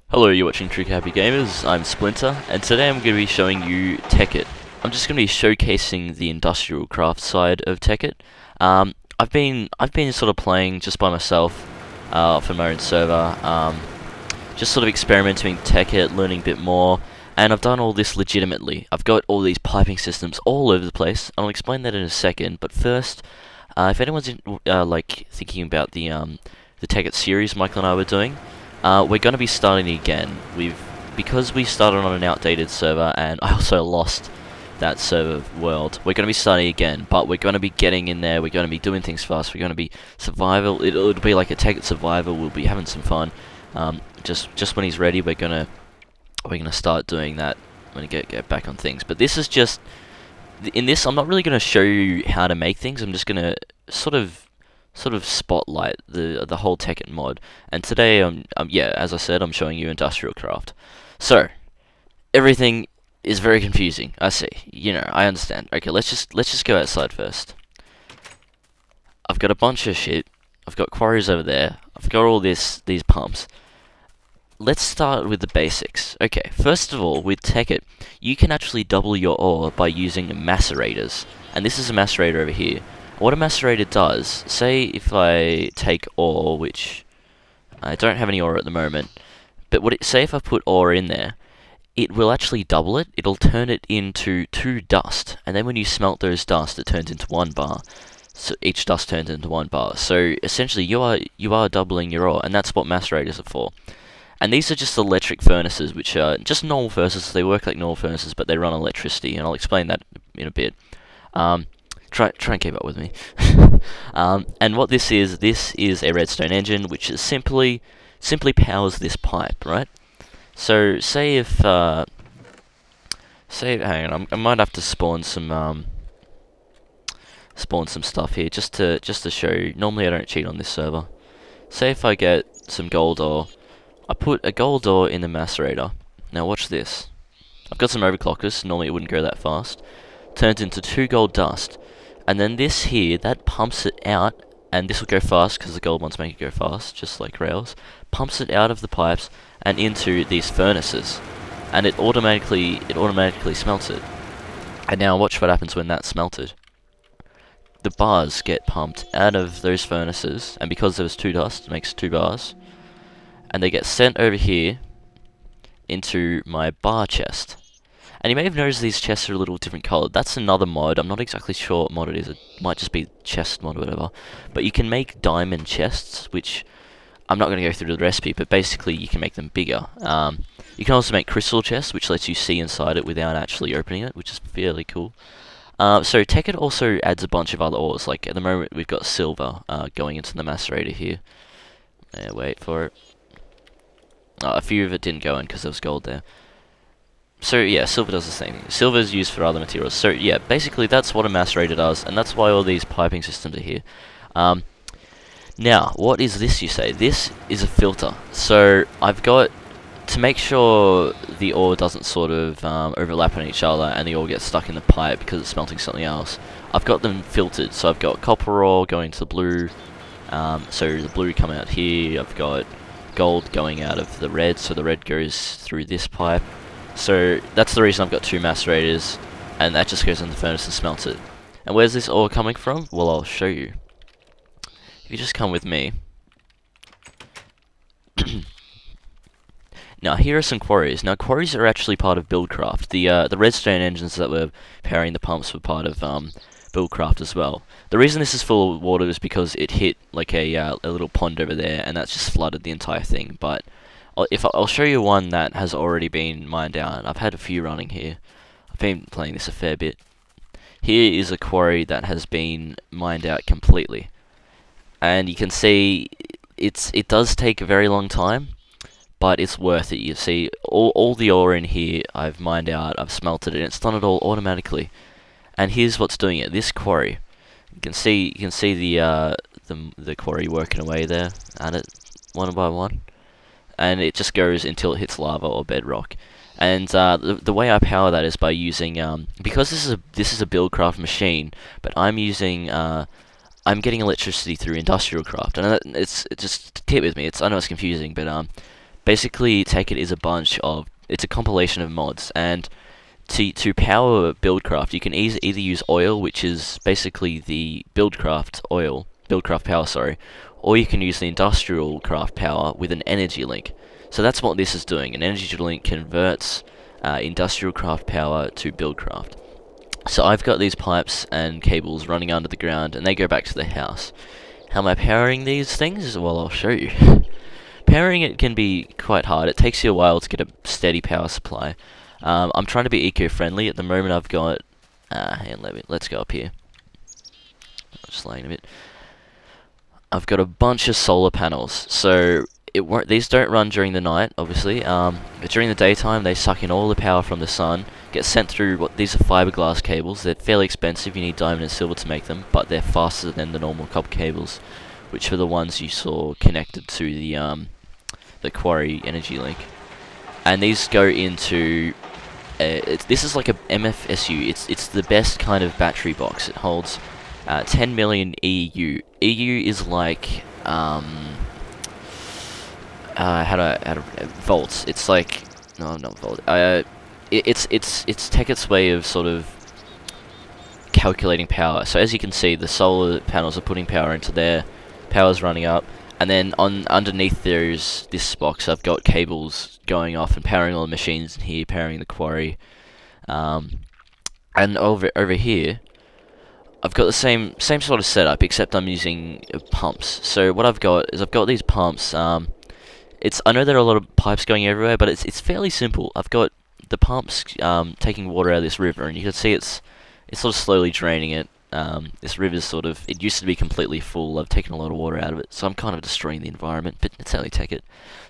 Hello, you're watching TriggerHappyGamers. I'm Splinter, and today I'm going to be showing you Tekkit. I'm just going to be showcasing the industrial craft side of Tekkit. I've been sort of playing just by myself, for my own server, just sort of experimenting with Tekkit, learning a bit more, and I've done all this legitimately. I've got all these piping systems all over the place, and I'll explain that in a second. But first, if anyone's like thinking about the Tekkit series Michael and I were doing. We're going to be starting again. Because we started on an outdated server, and I also lost that server world. We're going to be starting again, but we're going to be getting in there. We're going to be doing things fast. We're going to be survival. It'll be like a Tekkit survival. We'll be having some fun. Just when he's ready, we're gonna start doing that when we get back on things. But this is just in this. I'm not really going to show you how to make things. I'm just going to sort of spotlight the whole Tekkit mod. And today, yeah, as I said, I'm showing you industrial craft. So everything is very confusing. I see. I understand. Okay, let's just go outside first. I've got a bunch of shit. I've got quarries over there. I've got all these pumps. Let's start with the basics. Okay, first of all, with Tekkit, you can actually double your ore by using macerators. And this is a macerator over here. What a macerator does, say if I take ore, which I don't have any ore at the moment, but say if I put ore in there, it will actually double it. It'll turn it into 2 dust, and then when you smelt those dust, it turns into 1 bar. So each dust turns into 1 bar. So essentially, you are doubling your ore, and that's what macerators are for. And these are just electric furnaces, which are just normal furnaces. They work like normal furnaces, but they run on electricity, and I'll explain that in a bit. Try and keep up with me. And what this is a redstone engine, which is simply powers this pipe, right? So say if hang on, I might have to spawn some stuff here just to show you. Normally I don't cheat on this server. Say if I get some gold ore, I put a gold ore in the macerator. Now watch this. I've got some overclockers. Normally it wouldn't go that fast. Turns into 2 gold dust. And then this here, that pumps it out, and this will go fast because the gold ones make it go fast, just like rails. Pumps it out of the pipes and into these furnaces, and it automatically smelts it. And now watch what happens when that's smelted. The bars get pumped out of those furnaces, and because there's 2 dust, it makes 2 bars, and they get sent over here into my bar chest. And you may have noticed these chests are a little different coloured. That's another mod. I'm not exactly sure what mod it is. It might just be chest mod or whatever. But you can make diamond chests, which I'm not going to go through the recipe, but basically you can make them bigger. You can also make crystal chests, which lets you see inside it without actually opening it, which is fairly cool. So Tekkit also adds a bunch of other ores. Like at the moment we've got silver going into the macerator here. Wait for it. A few of it didn't go in because there was gold there. So yeah, silver does the same thing. Silver is used for other materials. So yeah, basically that's what a macerator does, and that's why all these piping systems are here. Now, what is this, you say? This is a filter. So I've got, to make sure the ore doesn't sort of overlap on each other and the ore gets stuck in the pipe because it's smelting something else, I've got them filtered. So I've got copper ore going to the blue, so the blue come out here. I've got gold going out of the red, so the red goes through this pipe. So that's the reason I've got 2 macerators, and that just goes in the furnace and smelts it. And where's this ore coming from? Well, I'll show you. If you just come with me. Now, here are some quarries. Now, quarries are actually part of Buildcraft. The redstone engines that were powering the pumps were part of Buildcraft as well. The reason this is full of water is because it hit like a little pond over there, and that's just flooded the entire thing. But I'll show you one that has already been mined out. I've had a few running here. I've been playing this a fair bit. Here is a quarry that has been mined out completely. And you can see it does take a very long time, but it's worth it. You see all the ore in here I've mined out, I've smelted it, and it's done it all automatically. And here's what's doing it. This quarry. You can see the quarry working away there at it one by one. And it just goes until it hits lava or bedrock. And the way I power that is by using because this is a Buildcraft machine, but I'm getting electricity through industrial craft. And it's just keep with me. I know it's confusing, but Basically, Tekkit is it's a compilation of mods, and to power Buildcraft, you can either use oil, which is basically the Buildcraft power, sorry, or you can use the industrial craft power with an energy link. So that's what this is doing. An energy link converts industrial craft power to Buildcraft. So I've got these pipes and cables running under the ground, and they go back to the house. How am I powering these things? Well, I'll show you. Powering it can be quite hard. It takes you a while to get a steady power supply. I'm trying to be eco-friendly. At the moment I've got... let's go up here. I'm just laying a bit. I've got a bunch of solar panels, so these don't run during the night, obviously, but during the daytime they suck in all the power from the sun, get sent through these are fiberglass cables. They're fairly expensive, you need diamond and silver to make them, but they're faster than the normal copper cables, which are the ones you saw connected to the quarry energy link. And these go into this is like a MFSU. It's the best kind of battery box. It holds 10 million EU. EU is like volts. It's like no, not volt. It's Tekkit's way of sort of calculating power. So as you can see, the solar panels are putting power into there. Power's running up. And then underneath there's this box. I've got cables going off and powering all the machines in here, powering the quarry. And over here, I've got the same sort of setup, except I'm using pumps. So what I've got is these pumps. I know there are a lot of pipes going everywhere, but it's fairly simple. I've got the pumps taking water out of this river, and you can see it's sort of slowly draining it. This river's it used to be completely full. I've taken a lot of water out of it, so I'm kind of destroying the environment, but it's only Tekkit.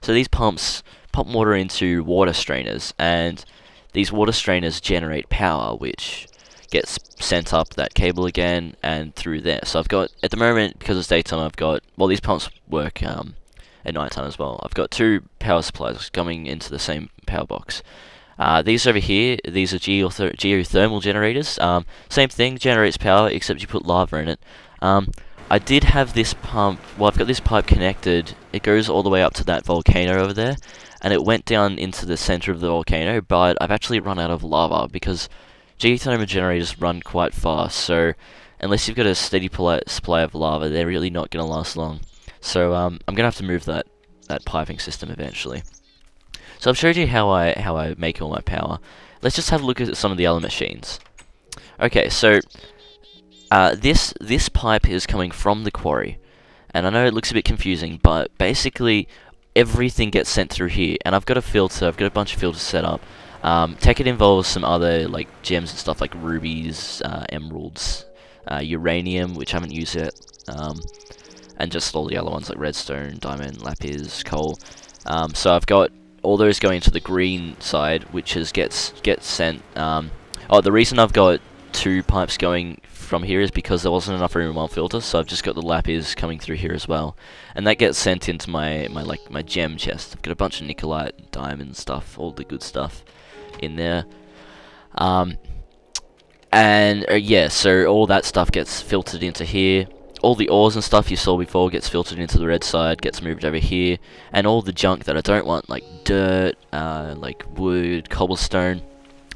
So these pumps pump water into water strainers, and these water strainers generate power, which gets sent up that cable again and through there. So I've got, at the moment, because it's daytime, these pumps work at nighttime as well. I've got two power supplies coming into the same power box. These over here, these are geothermal generators. Same thing, generates power, except you put lava in it. I did have this pump, I've got this pipe connected. It goes all the way up to that volcano over there, and it went down into the center of the volcano, but I've actually run out of lava, because geothermal generators run quite fast, so unless you've got a steady supply of lava, they're really not going to last long. So I'm going to have to move that piping system eventually. So I've showed you how I make all my power. Let's just have a look at some of the other machines. Okay, so this pipe is coming from the quarry, and I know it looks a bit confusing, but basically everything gets sent through here. And I've got a filter. I've got a bunch of filters set up. Tekkit involves some other like gems and stuff like rubies, emeralds, uranium, which I haven't used yet, and just all the other ones like redstone, diamond, lapis, coal. So I've got all those going to the green side, which gets sent. The reason I've got two pipes going from here is because there wasn't enough room in one filter, so I've just got the lapis coming through here as well, and that gets sent into my gem chest. I've got a bunch of nicolite, diamond stuff, all the good stuff in there. Yeah, so all that stuff gets filtered into here. All the ores and stuff you saw before gets filtered into the red side, gets moved over here, and all the junk that I don't want, like dirt, like wood, cobblestone,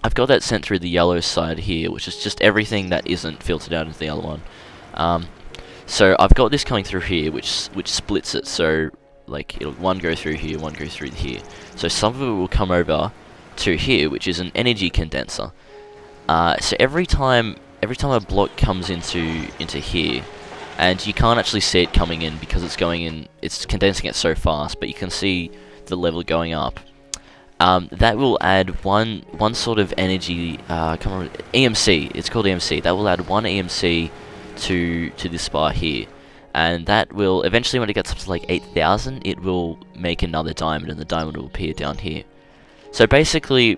I've got that sent through the yellow side here, which is just everything that isn't filtered out into the other one. So I've got this coming through here, which splits it, so like one go through here, one go through here. So some of it will come over to here, which is an energy condenser. So every time a block comes into here, and you can't actually see it coming in because it's condensing it so fast, but you can see the level going up. That will add one sort of energy, EMC, it's called EMC, that will add one EMC to this bar here. And that will, eventually when it gets up to like 8,000, it will make another diamond, and the diamond will appear down here. So basically,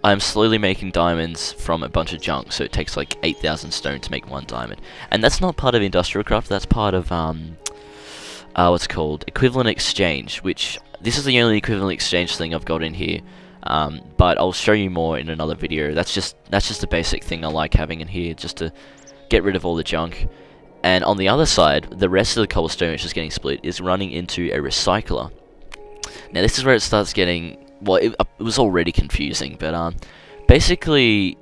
I'm slowly making diamonds from a bunch of junk, so it takes like 8,000 stone to make one diamond. And that's not part of industrial craft, that's part of, what's it called? Equivalent exchange, which, this is the only equivalent exchange thing I've got in here. But I'll show you more in another video. That's just a basic thing I like having in here, just to get rid of all the junk. And on the other side, the rest of the cobblestone, which is getting split, is running into a recycler. Now this is where it starts getting, well, it was already confusing, but basically,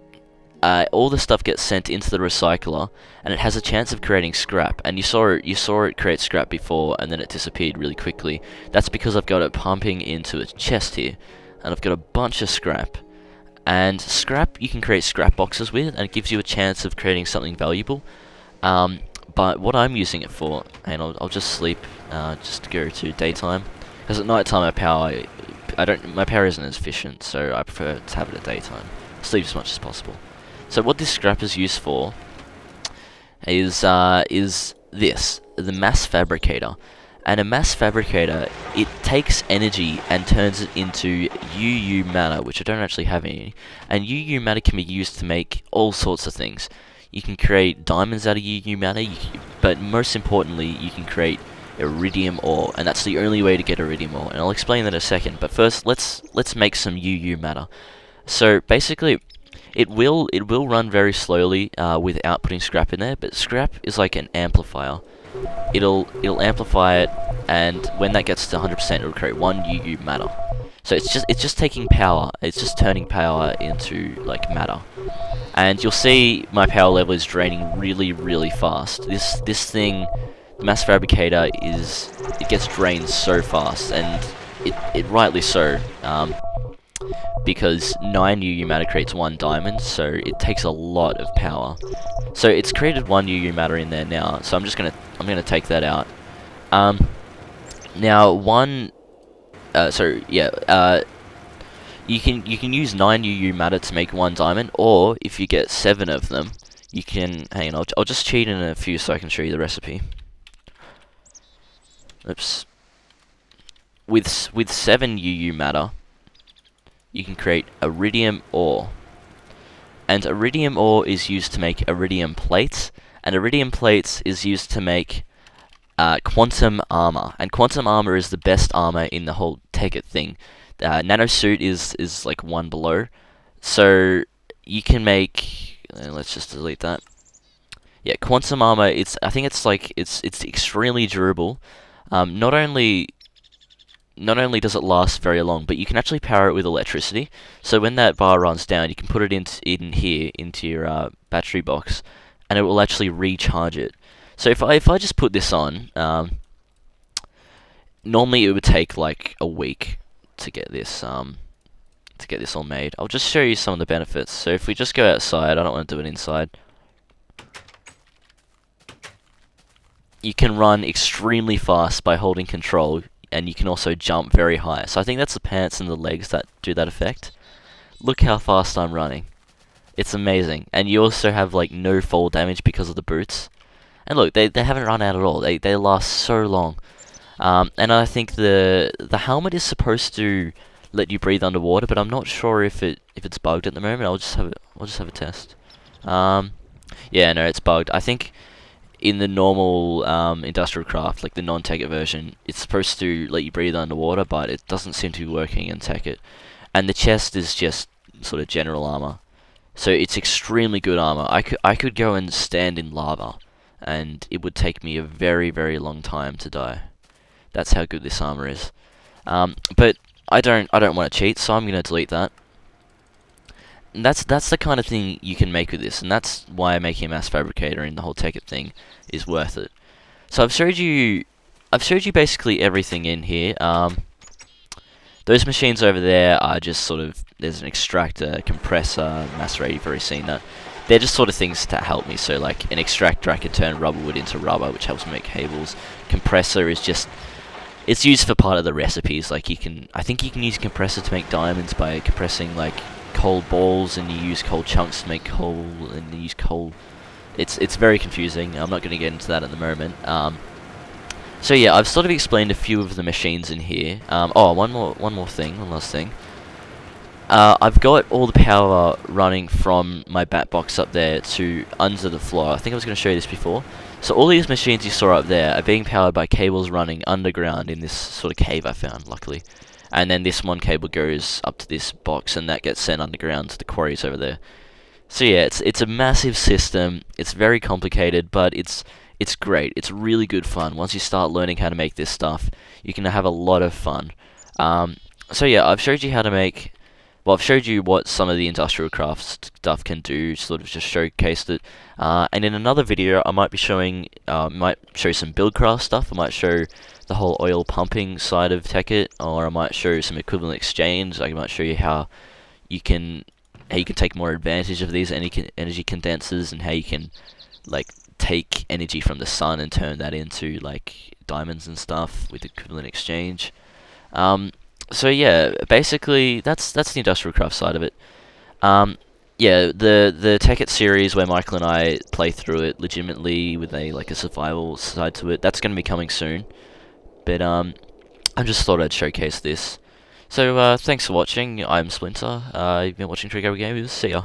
all the stuff gets sent into the recycler, and it has a chance of creating scrap. And you saw it create scrap before, and then it disappeared really quickly. That's because I've got it pumping into a chest here, and I've got a bunch of scrap. And scrap you can create scrap boxes with, and it gives you a chance of creating something valuable. But what I'm using it for, and I'll just sleep, just to go to daytime, because at night time my power isn't as efficient, so I prefer to have it at daytime. Sleep as much as possible. So what this scrap is used for is this, the mass fabricator. And a mass fabricator, it takes energy and turns it into UU matter, which I don't actually have any. And UU matter can be used to make all sorts of things. You can create diamonds out of UU matter, but most importantly, you can create iridium ore, and that's the only way to get iridium ore. And I'll explain that in a second. But first, let's make some UU matter. So basically, it will run very slowly without putting scrap in there. But scrap is like an amplifier. It'll amplify it, and when that gets to 100%, it'll create 1 UU matter. So it's just taking power. It's just turning power into like matter. And you'll see my power level is draining really fast. This thing, the mass fabricator, it gets drained so fast, and it rightly so. Because 9 UU matter creates 1 diamond, so it takes a lot of power. So it's created 1 UU matter in there now, so I'm gonna take that out. Now you can use 9 UU matter to make 1 diamond, or if you get 7 of them, you can, hang on, I'll just cheat in a few so I can show you the recipe. Oops. With 7 UU matter, you can create iridium ore. And iridium ore is used to make iridium plates, and iridium plates is used to make quantum armor. And quantum armor is the best armor in the whole Tekkit thing. Nano suit is like 1 below. So you can make, let's just delete that. Yeah, quantum armor, I think it's extremely durable. Not only does it last very long, but you can actually power it with electricity. So when that bar runs down, you can put it in here into your battery box, and it will actually recharge it. So if I just put this on, normally it would take like a week to get this all made. I'll just show you some of the benefits. So if we just go outside, I don't want to do it inside. You can run extremely fast by holding control, and you can also jump very high. So I think that's the pants and the legs that do that effect. Look how fast I'm running. It's amazing. And you also have like no fall damage because of the boots. And look, they haven't run out at all. They last so long. And I think the helmet is supposed to let you breathe underwater, but I'm not sure if it's bugged at the moment. I'll just have a test. Yeah, no, it's bugged. I think in the normal industrial craft, like the non-Tekkit version, it's supposed to let you breathe underwater, but it doesn't seem to be working in Tekkit. And the chest is just sort of general armor, so it's extremely good armor. I could go and stand in lava, and it would take me a very long time to die. That's how good this armor is. But I don't want to cheat, so I'm gonna delete that. And that's the kind of thing you can make with this, and that's why making a mass fabricator in the whole Tekkit thing is worth it. So I've showed you basically everything in here. Those machines over there are just sort of, there's an extractor, compressor, macerator, you've already seen that. They're just sort of things to help me. So like an extractor, I can turn rubber wood into rubber, which helps me make cables. Compressor is just, it's used for part of the recipes. Like I think you can use compressor to make diamonds by compressing like coal balls, and you use coal chunks to make coal, and you use coal. It's very confusing. I'm not going to get into that at the moment. So yeah, I've sort of explained a few of the machines in here. One last thing. I've got all the power running from my bat box up there to under the floor. I think I was going to show you this before. So all these machines you saw up there are being powered by cables running underground in this sort of cave I found, luckily. And then this one cable goes up to this box, and that gets sent underground to the quarries over there. So yeah, it's a massive system. It's very complicated, but it's great. It's really good fun. Once you start learning how to make this stuff, you can have a lot of fun. So yeah, I've showed you how to make. Well, I've showed you what some of the industrial craft stuff can do, sort of just showcased it. And in another video, I might be showing, might show some buildcraft stuff. I might show the whole oil pumping side of Tekkit, or I might show some equivalent exchange. I might show you you can how you can take more advantage of these energy condensers, and how you can like take energy from the sun and turn that into like diamonds and stuff with equivalent exchange. Um, so yeah, basically that's the industrial craft side of it. Um, yeah, the Tekkit series where Michael and I play through it legitimately with a survival side to it. That's going to be coming soon. But I just thought I'd showcase this. So thanks for watching. I'm Splinter. You've been watching TriggerHappyGamers. See ya.